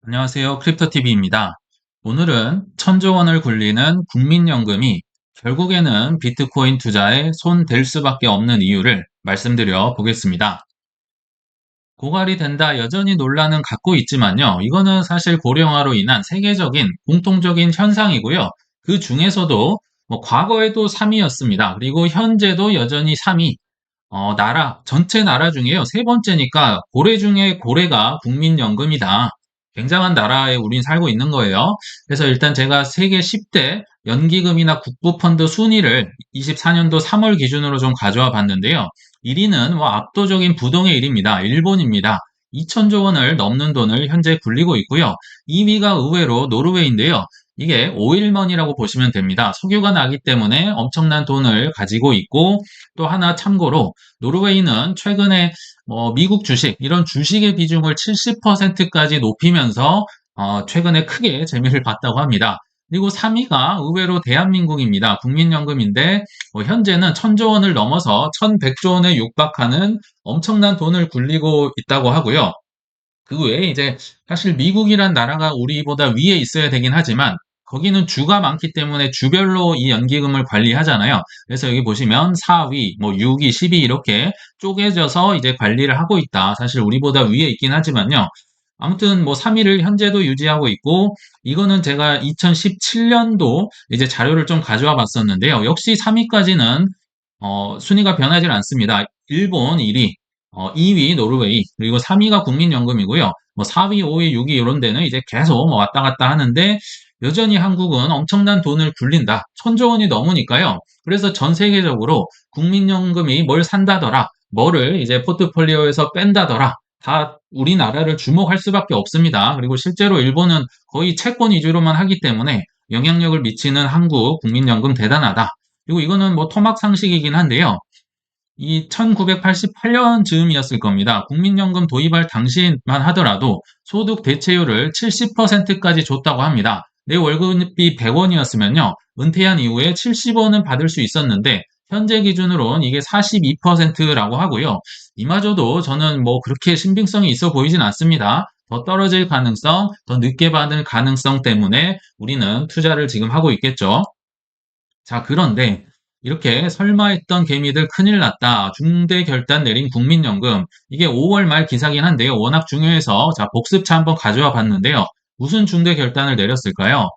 안녕하세요. 크립토TV입니다. 오늘은 천조 원을 굴리는 국민연금이 결국에는 비트코인 투자에 손 댈 수밖에 없는 이유를 말씀드려 보겠습니다. 고갈이 된다 여전히 논란은 갖고 있지만요. 이거는 사실 고령화로 인한 세계적인 공통적인 현상이고요. 그 중에서도 과거에도 3위였습니다. 그리고 현재도 여전히 3위. 전체 나라 중에요. 세 번째니까 고래 중에 고래가 국민연금이다. 굉장한 나라에 우린 살고 있는 거예요. 그래서 일단 제가 세계 10대 연기금이나 국부펀드 순위를 24년도 3월 기준으로 좀 가져와 봤는데요. 1위는 압도적인 부동의 1위입니다. 일본입니다. 2천조 원을 넘는 돈을 현재 굴리고 있고요. 2위가 의외로 노르웨이인데요. 이게 오일머니라고 보시면 됩니다. 석유가 나기 때문에 엄청난 돈을 가지고 있고 또 하나 참고로 노르웨이는 최근에 미국 주식 이런 주식의 비중을 70%까지 높이면서 최근에 크게 재미를 봤다고 합니다. 그리고 3위가 의외로 대한민국입니다. 국민연금인데 현재는 1,000조 원을 넘어서 1,100조 원에 육박하는 엄청난 돈을 굴리고 있다고 하고요. 그 외에 이제 사실 미국이란 나라가 우리보다 위에 있어야 되긴 하지만 거기는 주가 많기 때문에 주별로 이 연기금을 관리하잖아요. 그래서 여기 보시면 4위, 6위, 10위 이렇게 쪼개져서 이제 관리를 하고 있다. 사실 우리보다 위에 있긴 하지만요. 아무튼 3위를 현재도 유지하고 있고 이거는 제가 2017년도 이제 자료를 좀 가져와 봤었는데요. 역시 3위까지는 순위가 변하지 않습니다. 일본 1위, 2위 노르웨이, 그리고 3위가 국민연금이고요. 4위, 5위, 6위 이런 데는 이제 계속 왔다 갔다 하는데 여전히 한국은 엄청난 돈을 굴린다. 1,000조 원이 넘으니까요. 그래서 전 세계적으로 국민연금이 뭘 산다더라, 뭐를 이제 포트폴리오에서 뺀다더라. 다 우리나라를 주목할 수밖에 없습니다. 그리고 실제로 일본은 거의 채권 위주로만 하기 때문에 영향력을 미치는 한국 국민연금 대단하다. 그리고 이거는 토막 상식이긴 한데요. 이 1988년 즈음이었을 겁니다. 국민연금 도입할 당시만 하더라도 소득 대체율을 70%까지 줬다고 합니다. 내 월급이 100원이었으면요. 은퇴한 이후에 70원은 받을 수 있었는데 현재 기준으로는 이게 42%라고 하고요. 이마저도 저는 그렇게 신빙성이 있어 보이진 않습니다. 더 떨어질 가능성, 더 늦게 받을 가능성 때문에 우리는 투자를 지금 하고 있겠죠. 자, 그런데 이렇게 설마 했던 개미들 큰일 났다. 중대 결단 내린 국민연금. 이게 5월 말 기사긴 한데요. 워낙 중요해서 자, 복습차 한번 가져와 봤는데요. 무슨 중대 결단을 내렸을까요?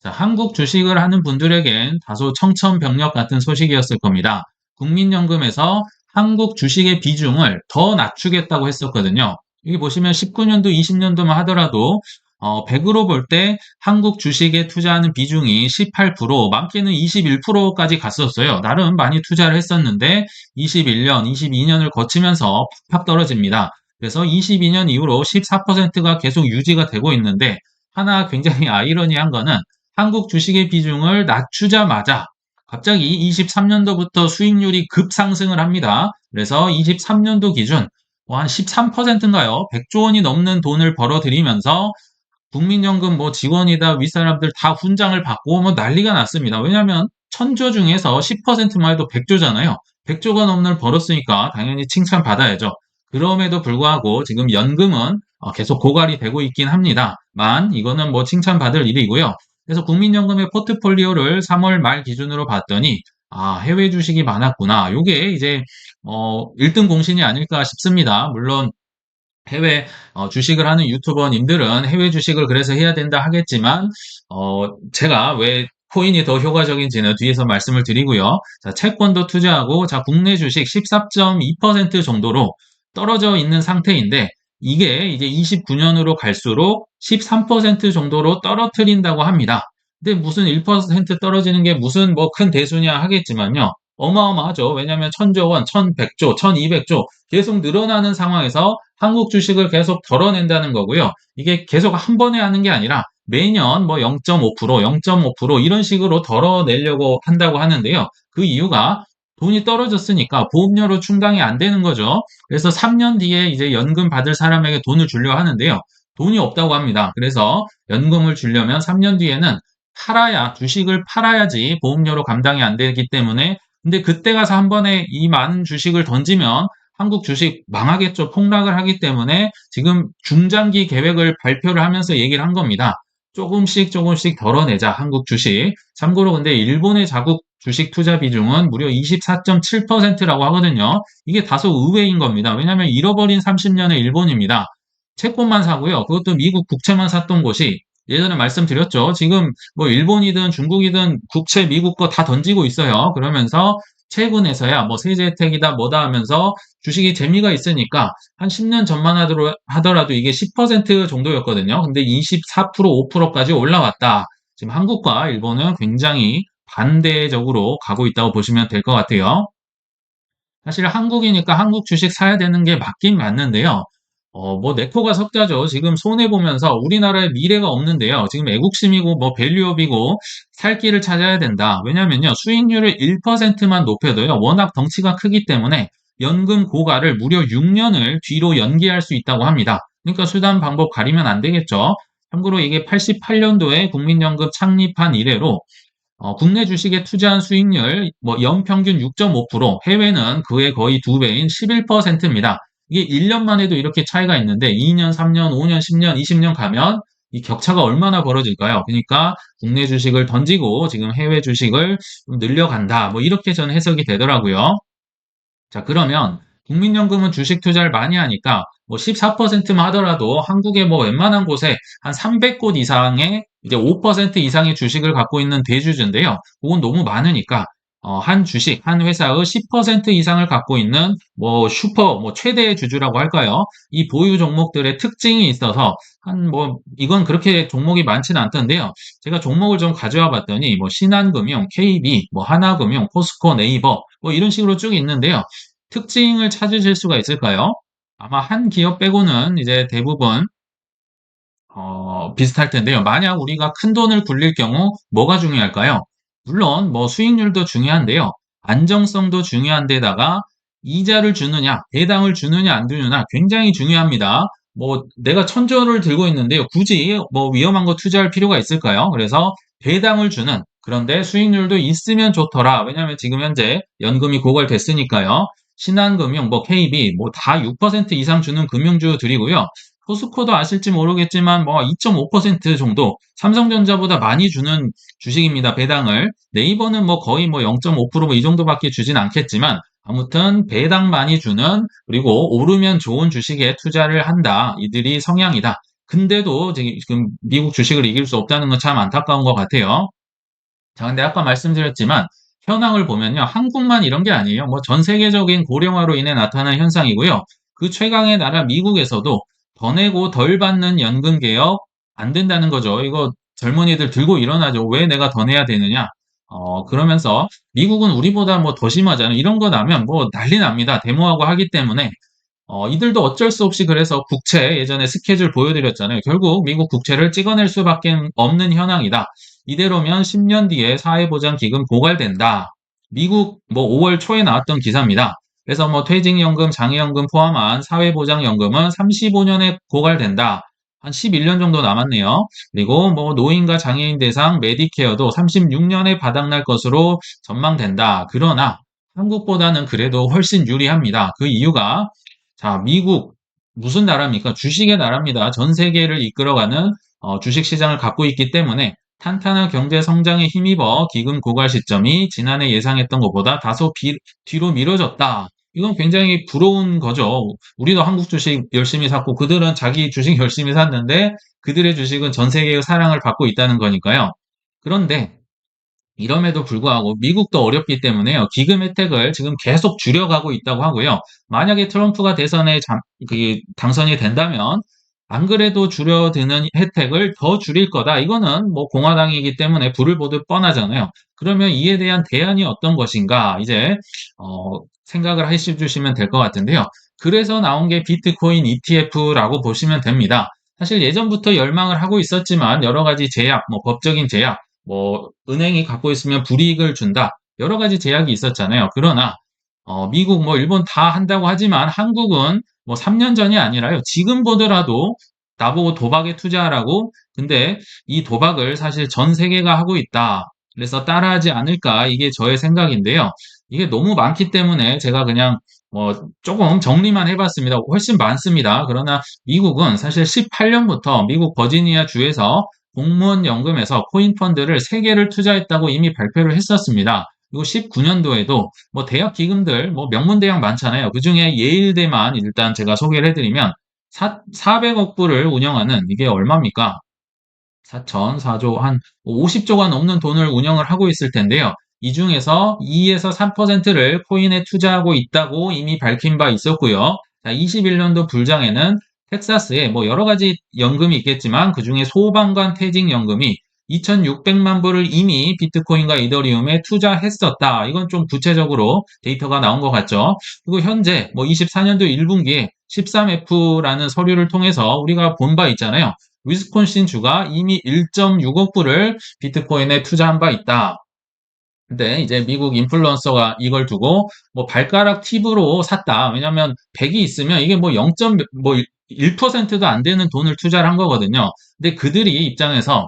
자, 한국 주식을 하는 분들에겐 다소 청천벽력 같은 소식이었을 겁니다. 국민연금에서 한국 주식의 비중을 더 낮추겠다고 했었거든요. 여기 보시면 19년도, 20년도만 하더라도 100으로 볼 때 한국 주식에 투자하는 비중이 18%, 많게는 21%까지 갔었어요. 나름 많이 투자를 했었는데 21년, 22년을 거치면서 팍팍 떨어집니다. 그래서 22년 이후로 14%가 계속 유지가 되고 있는데 하나 굉장히 아이러니한 거는 한국 주식의 비중을 낮추자마자 갑자기 23년도부터 수익률이 급상승을 합니다. 그래서 23년도 기준 한 13%인가요? 100조 원이 넘는 돈을 벌어들이면서 국민연금 직원이다 윗사람들 다 훈장을 받고 난리가 났습니다. 왜냐하면 1,000조 중에서 10%만 해도 100조잖아요. 100조가 넘는 걸 벌었으니까 당연히 칭찬받아야죠. 그럼에도 불구하고 지금 연금은 계속 고갈이 되고 있긴 합니다만 이거는 칭찬받을 일이고요. 그래서 국민연금의 포트폴리오를 3월 말 기준으로 봤더니 해외 주식이 많았구나. 요게 이제 1등 공신이 아닐까 싶습니다. 물론 해외 주식을 하는 유튜버님들은 해외 주식을 그래서 해야 된다 하겠지만 제가 왜 코인이 더 효과적인지는 뒤에서 말씀을 드리고요. 자, 채권도 투자하고 자, 국내 주식 14.2% 정도로 떨어져 있는 상태인데 이게 이제 29년으로 갈수록 13% 정도로 떨어뜨린다고 합니다. 근데 무슨 1% 떨어지는 게 무슨 큰 대수냐 하겠지만요. 어마어마하죠. 왜냐하면 1,000조 원, 1,100조, 1,200조 계속 늘어나는 상황에서 한국 주식을 계속 덜어낸다는 거고요. 이게 계속 한 번에 하는 게 아니라 매년 0.5%, 0.5% 이런 식으로 덜어내려고 한다고 하는데요. 그 이유가 돈이 떨어졌으니까 보험료로 충당이 안 되는 거죠. 그래서 3년 뒤에 이제 연금 받을 사람에게 돈을 주려 하는데요. 돈이 없다고 합니다. 그래서 연금을 주려면 3년 뒤에는 주식을 팔아야지 보험료로 감당이 안 되기 때문에 근데 그때 가서 한 번에 이 많은 주식을 던지면 한국 주식 망하겠죠. 폭락을 하기 때문에 지금 중장기 계획을 발표를 하면서 얘기를 한 겁니다. 조금씩 조금씩 덜어내자, 한국 주식. 참고로 근데 일본의 자국 주식 투자 비중은 무려 24.7%라고 하거든요. 이게 다소 의외인 겁니다. 왜냐하면 잃어버린 30년의 일본입니다. 채권만 사고요. 그것도 미국 국채만 샀던 곳이 예전에 말씀드렸죠. 지금 뭐 일본이든 중국이든 국채 미국 거 다 던지고 있어요. 그러면서 최근에서야 뭐 세제 혜택이다 뭐다 하면서 주식이 재미가 있으니까 한 10년 전만 하더라도 이게 10% 정도였거든요. 근데 24%, 5%까지 올라왔다. 지금 한국과 일본은 굉장히 반대적으로 가고 있다고 보시면 될 것 같아요. 사실 한국이니까 한국 주식 사야 되는 게 맞긴 맞는데요. 뭐 내 코가 석자죠. 지금 손해보면서 우리나라에 미래가 없는데요. 지금 애국심이고 뭐 밸류업이고 살 길을 찾아야 된다. 왜냐면요. 수익률을 1%만 높여도요. 워낙 덩치가 크기 때문에 연금 고가를 무려 6년을 뒤로 연기할 수 있다고 합니다. 그러니까 수단 방법 가리면 안 되겠죠. 참고로 이게 88년도에 국민연금 창립한 이래로 국내 주식에 투자한 수익률 뭐 연평균 6.5%, 해외는 그의 거의 두 배인 11%입니다. 이게 1년만 해도 이렇게 차이가 있는데 2년, 3년, 5년, 10년, 20년 가면 이 격차가 얼마나 벌어질까요? 그러니까 국내 주식을 던지고 지금 해외 주식을 좀 늘려간다. 뭐 이렇게 저는 해석이 되더라고요. 자, 그러면 국민연금은 주식 투자를 많이 하니까 뭐 14%만 하더라도 한국의 뭐 웬만한 곳에 한 300곳 이상의 이제 5% 이상의 주식을 갖고 있는 대주주인데요. 그건 너무 많으니까 한 주식, 한 회사의 10% 이상을 갖고 있는 뭐 슈퍼, 뭐 최대의 주주라고 할까요? 이 보유 종목들의 특징이 있어서 한 뭐 이건 그렇게 종목이 많지는 않던데요. 제가 종목을 좀 가져와 봤더니 뭐 신한금융, KB, 뭐 하나금융, 포스코, 네이버 뭐 이런 식으로 쭉 있는데요. 특징을 찾으실 수가 있을까요? 아마 한 기업 빼고는 이제 대부분 비슷할 텐데요. 만약 우리가 큰 돈을 굴릴 경우 뭐가 중요할까요? 물론 뭐 수익률도 중요한데요. 안정성도 중요한 데다가 이자를 주느냐, 배당을 주느냐 안 주느냐 굉장히 중요합니다. 뭐 내가 천조를 들고 있는데요. 굳이 뭐 위험한 거 투자할 필요가 있을까요? 그래서 배당을 주는 그런데 수익률도 있으면 좋더라. 왜냐하면 지금 현재 연금이 고갈됐으니까요. 신한금융, 뭐 KB, 뭐 다 6% 이상 주는 금융주들이고요. 포스코도 아실지 모르겠지만 뭐 2.5% 정도 삼성전자보다 많이 주는 주식입니다. 배당을. 네이버는 뭐 거의 뭐 0.5%뭐 이 정도밖에 주진 않겠지만 아무튼 배당 많이 주는 그리고 오르면 좋은 주식에 투자를 한다. 이들이 성향이다. 근데도 지금 미국 주식을 이길 수 없다는 건 참 안타까운 것 같아요. 자, 근데 아까 말씀드렸지만 현황을 보면요. 한국만 이런 게 아니에요. 뭐 전 세계적인 고령화로 인해 나타난 현상이고요. 그 최강의 나라 미국에서도 더 내고 덜 받는 연금 개혁 안 된다는 거죠. 이거 젊은이들 들고 일어나죠. 왜 내가 더 내야 되느냐? 그러면서 미국은 우리보다 뭐 더 심하잖아요. 이런 거 나면 뭐 난리 납니다. 데모하고 하기 때문에 이들도 어쩔 수 없이 그래서 국채 예전에 스케줄 보여드렸잖아요. 결국 미국 국채를 찍어낼 수밖에 없는 현황이다. 이대로면 10년 뒤에 사회보장기금 고갈된다. 미국 뭐 5월 초에 나왔던 기사입니다. 그래서 뭐 퇴직연금, 장애연금 포함한 사회보장연금은 35년에 고갈된다. 한 11년 정도 남았네요. 그리고 뭐 노인과 장애인 대상 메디케어도 36년에 바닥날 것으로 전망된다. 그러나 한국보다는 그래도 훨씬 유리합니다. 그 이유가 자, 미국 무슨 나라입니까? 주식의 나라입니다. 전 세계를 이끌어가는 주식 시장을 갖고 있기 때문에 탄탄한 경제 성장에 힘입어 기금 고갈 시점이 지난해 예상했던 것보다 다소 뒤로 미뤄졌다. 이건 굉장히 부러운 거죠. 우리도 한국 주식 열심히 샀고 그들은 자기 주식 열심히 샀는데 그들의 주식은 전 세계의 사랑을 받고 있다는 거니까요. 그런데 이럼에도 불구하고 미국도 어렵기 때문에요. 기금 혜택을 지금 계속 줄여가고 있다고 하고요. 만약에 트럼프가 대선에 당선이 된다면 안 그래도 줄여드는 혜택을 더 줄일 거다. 이거는 뭐 공화당이기 때문에 불을 보듯 뻔하잖아요. 그러면 이에 대한 대안이 어떤 것인가 이제 생각을 해주시면 될 것 같은데요. 그래서 나온 게 비트코인 ETF라고 보시면 됩니다. 사실 예전부터 열망을 하고 있었지만 여러 가지 제약, 뭐 법적인 제약 뭐 은행이 갖고 있으면 불이익을 준다. 여러 가지 제약이 있었잖아요. 그러나 미국 뭐 일본 다 한다고 하지만 한국은 뭐 3년 전이 아니라요. 지금 보더라도 나보고 도박에 투자하라고. 근데 이 도박을 사실 전 세계가 하고 있다. 그래서 따라하지 않을까 이게 저의 생각인데요. 이게 너무 많기 때문에 제가 그냥 조금 정리만 해봤습니다. 훨씬 많습니다. 그러나 미국은 사실 18년부터 미국 버지니아 주에서 공무원 연금에서 코인 펀드를 3개를 투자했다고 이미 발표를 했었습니다. 그리고 19년도에도 대학 기금들 명문 대학 많잖아요. 그중에 예일대만 일단 제가 소개를 해드리면 400억 불을 운영하는, 이게 얼마입니까? 4조 한 50조가 넘는 돈을 운영을 하고 있을 텐데요. 이 중에서 2에서 3%를 코인에 투자하고 있다고 이미 밝힌 바 있었고요. 자, 21년도 불장에는 텍사스에 여러 가지 연금이 있겠지만 그중에 소방관 퇴직연금이 2,600만 불을 이미 비트코인과 이더리움에 투자했었다. 이건 좀 구체적으로 데이터가 나온 것 같죠. 그리고 현재 24년도 1분기에 13F라는 서류를 통해서 우리가 본 바 있잖아요. 위스콘신 주가 이미 1.6억 불을 비트코인에 투자한 바 있다. 근데 이제 미국 인플루언서가 이걸 두고 발가락 팁으로 샀다. 왜냐면 100이 있으면 이게 0.1%도 안 되는 돈을 투자를 한 거거든요. 근데 그들이 입장에서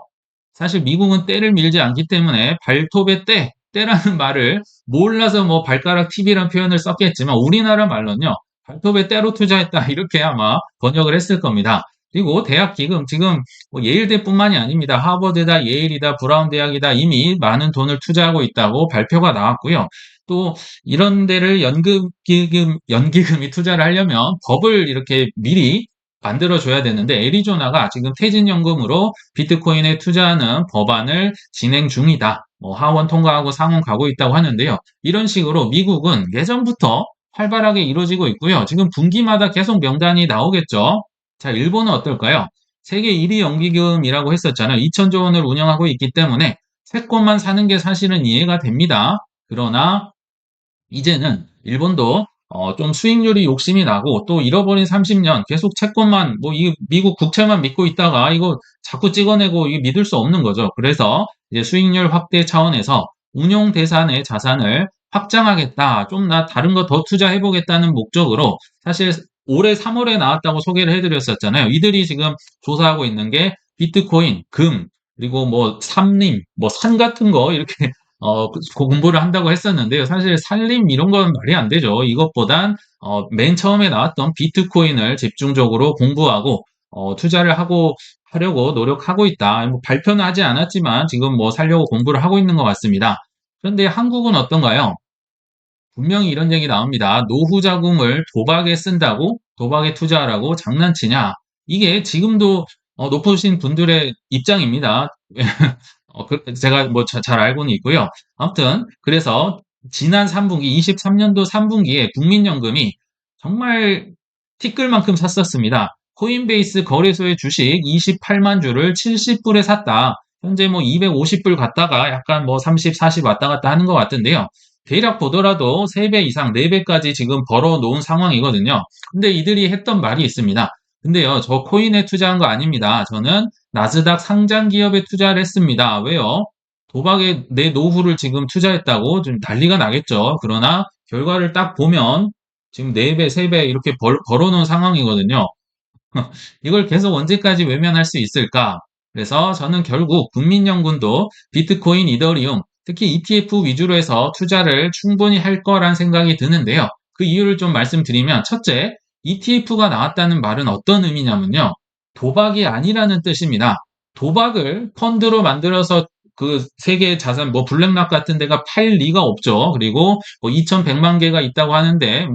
사실 미국은 때를 밀지 않기 때문에 발톱의 때라는 말을 몰라서 발가락 팁이라는 표현을 썼겠지만 우리나라 말로는요. 발톱의 때로 투자했다. 이렇게 아마 번역을 했을 겁니다. 그리고 대학 기금 지금 예일대뿐만이 아닙니다. 하버드다, 예일이다, 브라운 대학이다 이미 많은 돈을 투자하고 있다고 발표가 나왔고요. 또 이런 데를 연기금이 투자를 하려면 법을 이렇게 미리 만들어줘야 되는데 애리조나가 지금 퇴직연금으로 비트코인에 투자하는 법안을 진행 중이다. 하원 통과하고 상원 가고 있다고 하는데요. 이런 식으로 미국은 예전부터 활발하게 이루어지고 있고요. 지금 분기마다 계속 명단이 나오겠죠. 자, 일본은 어떨까요? 세계 1위 연기금이라고 했었잖아요. 2천조 원을 운영하고 있기 때문에 채권만 사는 게 사실은 이해가 됩니다. 그러나 이제는 일본도 좀 수익률이 욕심이 나고 또 잃어버린 30년 계속 채권만 이 미국 국채만 믿고 있다가 이거 자꾸 찍어내고 이게 믿을 수 없는 거죠. 그래서 이제 수익률 확대 차원에서 운용 대산의 자산을 확장하겠다. 좀 나 다른 거 더 투자해 보겠다는 목적으로 사실 올해 3월에 나왔다고 소개를 해드렸었잖아요. 이들이 지금 조사하고 있는 게 비트코인, 금, 그리고 삼림, 산 같은 거 이렇게 공부를 한다고 했었는데요. 사실 산림 이런 건 말이 안 되죠. 이것보단 맨 처음에 나왔던 비트코인을 집중적으로 공부하고 투자를 하려고 노력하고 있다. 발표는 하지 않았지만 지금 살려고 공부를 하고 있는 것 같습니다. 그런데 한국은 어떤가요? 분명히 이런 얘기 나옵니다. 노후 자금을 도박에 쓴다고? 도박에 투자하라고? 장난치냐? 이게 지금도 높으신 분들의 입장입니다. 제가 잘 알고는 있고요. 아무튼 그래서 지난 3분기 23년도 3분기에 국민연금이 정말 티끌만큼 샀었습니다. 코인베이스 거래소의 주식 28만 주를 70불에 샀다. 현재 250불 갔다가 약간 30, 40 왔다 갔다 하는 것 같은데요. 대략 보더라도 3배 이상, 4배까지 지금 벌어 놓은 상황이거든요. 근데 이들이 했던 말이 있습니다. 근데요, 저 코인에 투자한 거 아닙니다. 저는 나스닥 상장 기업에 투자를 했습니다. 왜요? 도박에 내 노후를 지금 투자했다고 좀 난리가 나겠죠. 그러나 결과를 딱 보면 지금 4배, 3배 이렇게 벌어놓은 상황이거든요. 이걸 계속 언제까지 외면할 수 있을까? 그래서 저는 결국 국민연금도 비트코인, 이더리움, 특히 ETF 위주로 해서 투자를 충분히 할 거란 생각이 드는데요. 그 이유를 좀 말씀드리면 첫째, ETF가 나왔다는 말은 어떤 의미냐면요. 도박이 아니라는 뜻입니다. 도박을 펀드로 만들어서 그 세계 자산 블랙락 같은 데가 팔 리가 없죠. 그리고 2,100만 개가 있다고 하는데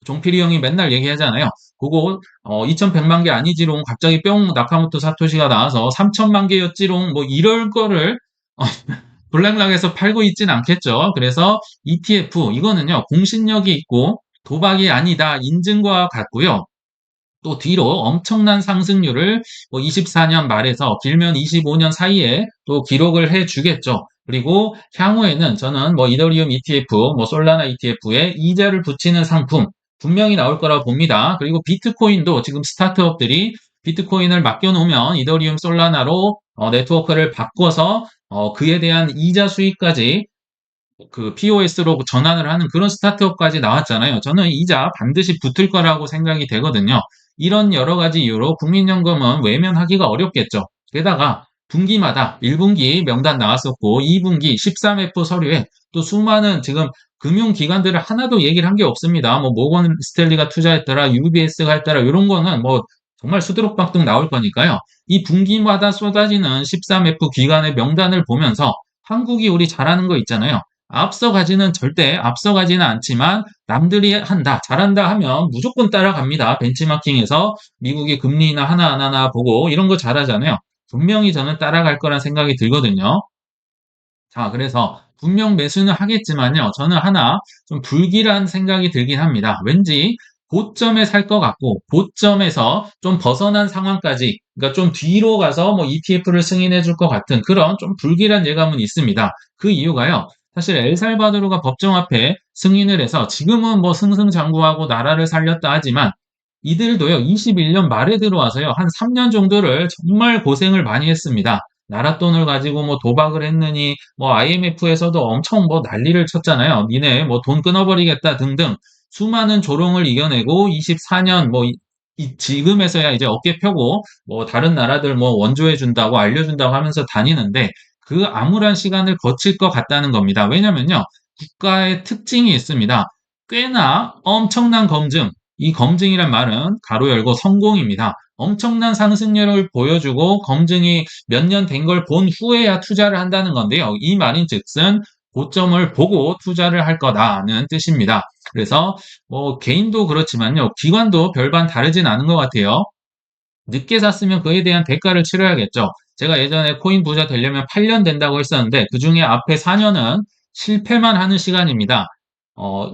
종필이 형이 맨날 얘기하잖아요. 그거 2,100만 개 아니지롱. 갑자기 뿅 나카모토 사토시가 나와서 3,000만 개였지롱. 이럴 거를 블랙락에서 팔고 있진 않겠죠. 그래서 ETF 이거는요 공신력이 있고 도박이 아니다 인증과 같고요. 또 뒤로 엄청난 상승률을 24년 말에서 길면 25년 사이에 또 기록을 해 주겠죠. 그리고 향후에는 저는 이더리움 ETF, 솔라나 ETF에 이자를 붙이는 상품 분명히 나올 거라고 봅니다. 그리고 비트코인도 지금 스타트업들이 비트코인을 맡겨놓으면 이더리움 솔라나로 네트워크를 바꿔서 그에 대한 이자 수익까지 그 POS로 전환을 하는 그런 스타트업까지 나왔잖아요. 저는 이자 반드시 붙을 거라고 생각이 되거든요. 이런 여러 가지 이유로 국민연금은 외면하기가 어렵겠죠. 게다가 분기마다 1분기 명단 나왔었고 2분기 13F 서류에 또 수많은 지금 금융기관들을 하나도 얘기를 한 게 없습니다. 뭐 모건 스탠리가 투자했더라, UBS가 했더라 이런 거는 뭐 정말 수두룩박둑 나올 거니까요. 이 분기마다 쏟아지는 13F 기관의 명단을 보면서 한국이 우리 잘하는 거 있잖아요. 앞서가지는 절대 앞서가지는 않지만 남들이 한다, 잘한다 하면 무조건 따라갑니다. 벤치마킹에서 미국이 금리 인하 하나하나 보고 이런 거 잘하잖아요. 분명히 저는 따라갈 거란 생각이 들거든요. 자, 그래서 분명 매수는 하겠지만요. 저는 하나 좀 불길한 생각이 들긴 합니다. 왠지 고점에 살 것 같고 고점에서 좀 벗어난 상황까지 그러니까 좀 뒤로 가서 뭐 ETF를 승인해 줄 것 같은 그런 좀 불길한 예감은 있습니다. 그 이유가요. 사실 엘살바도르가 법정 앞에 승인을 해서 지금은 뭐 승승장구하고 나라를 살렸다 하지만 이들도요. 21년 말에 들어와서요. 한 3년 정도를 정말 고생을 많이 했습니다. 나라 돈을 가지고 뭐 도박을 했느니 뭐 IMF에서도 엄청 뭐 난리를 쳤잖아요. 니네 뭐 돈 끊어버리겠다 등등 수많은 조롱을 이겨내고 24년 뭐 지금에서야 이제 어깨 펴고 뭐 다른 나라들 뭐 원조해 준다고 알려준다고 하면서 다니는데 그 암울한 시간을 거칠 것 같다는 겁니다. 왜냐면요. 국가의 특징이 있습니다. 꽤나 엄청난 검증, 이 검증이란 말은 가로 열고 성공입니다. 엄청난 상승률을 보여주고 검증이 몇 년 된 걸 본 후에야 투자를 한다는 건데요. 이 말인 즉슨 고점을 보고 투자를 할 거다는 뜻입니다. 그래서 뭐 개인도 그렇지만요. 기관도 별반 다르진 않은 것 같아요. 늦게 샀으면 그에 대한 대가를 치러야겠죠. 제가 예전에 코인 부자 되려면 8년 된다고 했었는데 그중에 앞에 4년은 실패만 하는 시간입니다.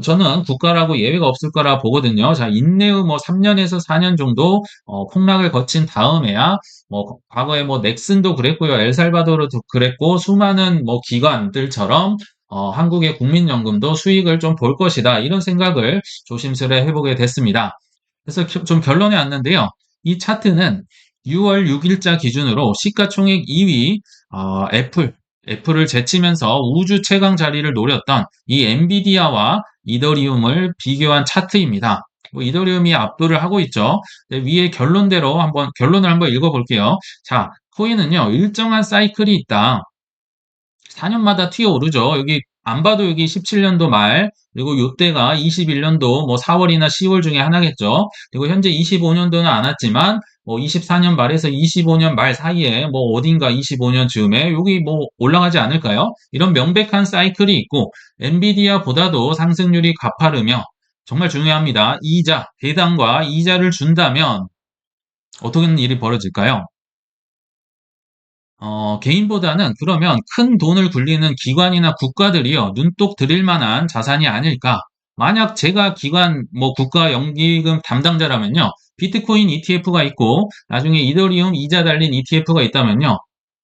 저는 국가라고 예외가 없을 거라 보거든요. 자, 인내의 뭐 3년에서 4년 정도 폭락을 거친 다음에야 뭐 과거에 뭐 넥슨도 그랬고요. 엘살바도르도 그랬고 수많은 뭐 기관들처럼 한국의 국민연금도 수익을 좀 볼 것이다. 이런 생각을 조심스레 해보게 됐습니다. 그래서 좀 결론에 왔는데요. 이 차트는 6월 6일자 기준으로 시가총액 2위 애플을 제치면서 우주 최강 자리를 노렸던 이 엔비디아와 이더리움을 비교한 차트입니다. 뭐 이더리움이 압도를 하고 있죠. 위에 결론을 한번 읽어볼게요. 자, 코인은요 일정한 사이클이 있다. 4년마다 튀어오르죠. 여기 안 봐도 여기 17년도 말 그리고 요때가 21년도 뭐 4월이나 10월 중에 하나겠죠. 그리고 현재 25년도는 안 왔지만 뭐 24년 말에서 25년 말 사이에 뭐 어딘가 25년 즈음에 여기 뭐 올라가지 않을까요? 이런 명백한 사이클이 있고 엔비디아보다도 상승률이 가파르며 정말 중요합니다. 배당과 이자를 준다면 어떤 일이 벌어질까요? 개인보다는 그러면 큰 돈을 굴리는 기관이나 국가들이요, 눈독 들일 만한 자산이 아닐까. 만약 제가 기관, 뭐 국가 연기금 담당자라면요, 비트코인 ETF가 있고, 나중에 이더리움 이자 달린 ETF가 있다면요,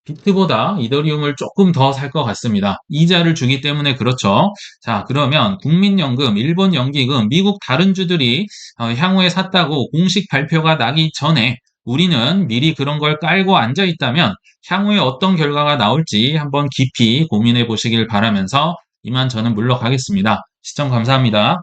비트보다 이더리움을 조금 더 살 것 같습니다. 이자를 주기 때문에 그렇죠. 자, 그러면 국민연금, 일본 연기금, 미국 다른 주들이 향후에 샀다고 공식 발표가 나기 전에 우리는 미리 그런 걸 깔고 앉아 있다면 향후에 어떤 결과가 나올지 한번 깊이 고민해 보시길 바라면서 이만 저는 물러가겠습니다. 시청 감사합니다.